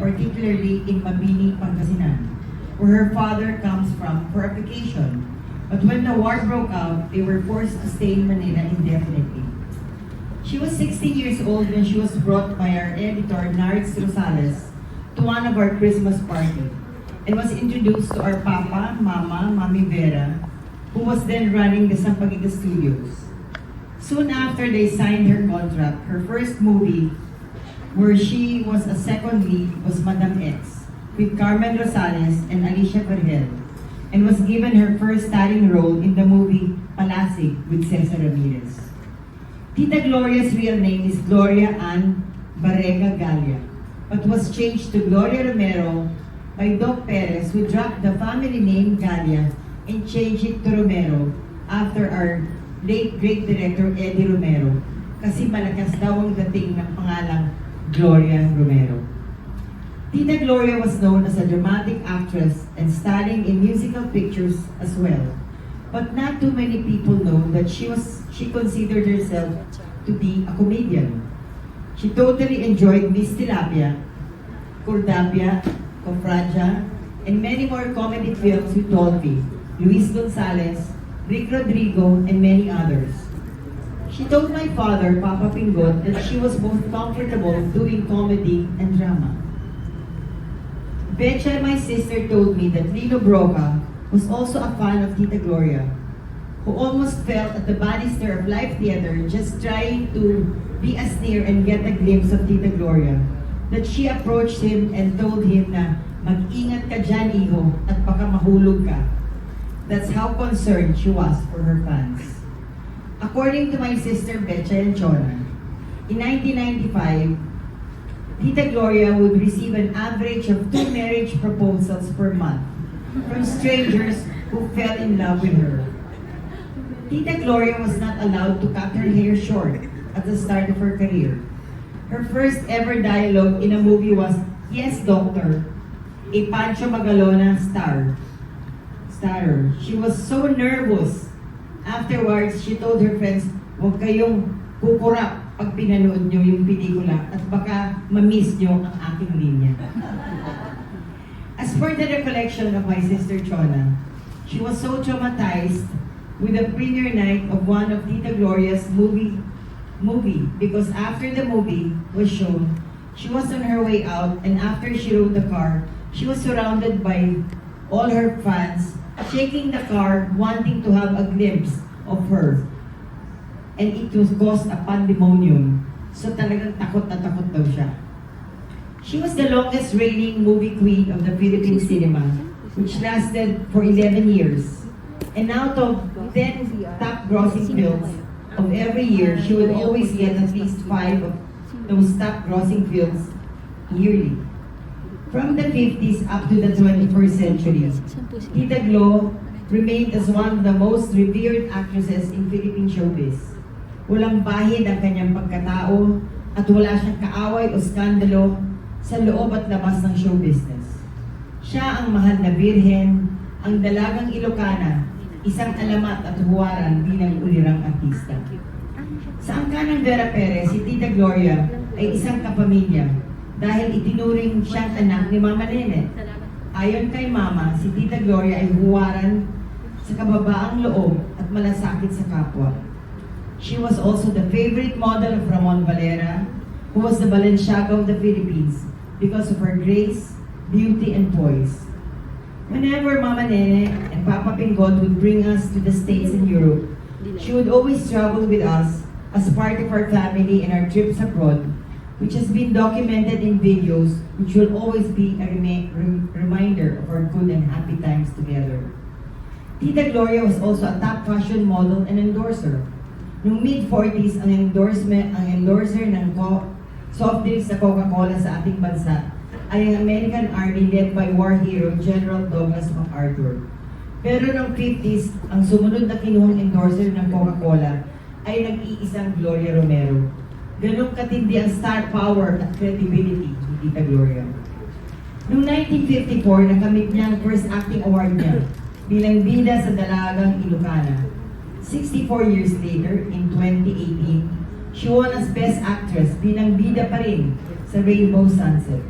particularly in Mabini, Pangasinan, where her father comes from for a vacation. But when the war broke out, they were forced to stay in Manila indefinitely. She was 16 years old when she was brought by our editor, Nards Rosales, to one of our Christmas party and was introduced to our Papa, Mama, Mami Vera, who was then running the Sampaguita Studios. Soon after they signed her contract, her first movie, where she was a second lead, was Madam X, with Carmen Rosales and Alicia Vergel, and was given her first starring role in the movie Palasig with Cesar Ramirez. Tita Gloria's real name is Gloria Ann Barrega Galia, but was changed to Gloria Romero by Doc Perez, who dropped the family name Galia and changed it to Romero after our late great director Eddie Romero, kasi malakas daw ang dating ng pangalang Gloria Romero. Tita Gloria was known as a dramatic actress and starring in musical pictures as well. But not too many people know that she considered herself to be a comedian. She totally enjoyed Miss Tilapia, Cordapia, Cofradia, and many more comedy films with Dolphy, Luis Gonzalez, Rick Rodrigo, and many others. She told my father, Papa Pingot, that she was most comfortable doing comedy and drama. Betcha, my sister, told me that Lino Broca was also a fan of Tita Gloria, who almost fell at the banister of Live Theater just trying to be as near and get a glimpse of Tita Gloria, that she approached him and told him na, mag-ingat ka dyan, iho, at baka mahulog ka. That's how concerned she was for her fans. According to my sister Betcha and Chona, in 1995, Tita Gloria would receive an average of 2 marriage proposals per month from strangers who fell in love with her. Tita Gloria was not allowed to cut her hair short at the start of her career. Her first ever dialogue in a movie was, "Yes, Doctor," a Pancho Magalona starrer. She was so nervous. Afterwards, she told her friends, "Huwag kayong kukurap pag pinanood nyo yung pelikula at baka ma-miss nyo ang aking linya." As for the recollection of my sister Chona, she was so traumatized with the premiere night of one of Tita Gloria's movie because after the movie was shown, she was on her way out, and after she rode the car, she was surrounded by all her fans shaking the car, wanting to have a glimpse of her. And it was caused a pandemonium. So talagang takot na takot daw siya. She was the longest reigning movie queen of the Philippine cinema, which lasted for 11 years. And out of 10 top grossing films of every year, she would always get at least 5 of those top grossing films yearly. From the 50s up to the 21st century, Tita Glo remained as one of the most revered actresses in Philippine showbiz. Walang bahid ang kanyang pagkatao at wala siyang kaaway o skandalo sa loob at labas ng show business. Siya ang mahal na birhen, ang dalagang Ilocana, isang alamat at huwaran bilang ulirang artista. Sa angkanang Vera Perez, si Tita Gloria ay isang kapamilya dahil itinuring siyang anak ni Mama Nene. Ayon kay Mama, si Tita Gloria ay huwaran sa kababaang loob at malasakit sa kapwa. She was also the favorite model of Ramon Valera, who was the Balenciaga of the Philippines because of her grace, beauty, and poise. Whenever Mama Nene and Papa Pingot would bring us to the States and Europe, she would always travel with us as part of our family and our trips abroad, which has been documented in videos, which will always be a reminder of our good and happy times together. Tita Gloria was also a top fashion model and endorser. Noong mid-40s, ang endorser ng soft drinks sa Coca-Cola sa ating bansa ay ang American Army led by war hero General Douglas MacArthur. Pero noong 50s, ang sumunod na kinuhang endorser ng Coca-Cola ay nag-iisang Gloria Romero. Ganong katindi ang star power at credibility ni Tita Gloria. Noong 1954, nakamit niya ang first acting award niya bilang bida sa dalagang Ilocana. 64 years later, in 2018, she won as Best Actress bilang bida pa rin sa Rainbow Sunset.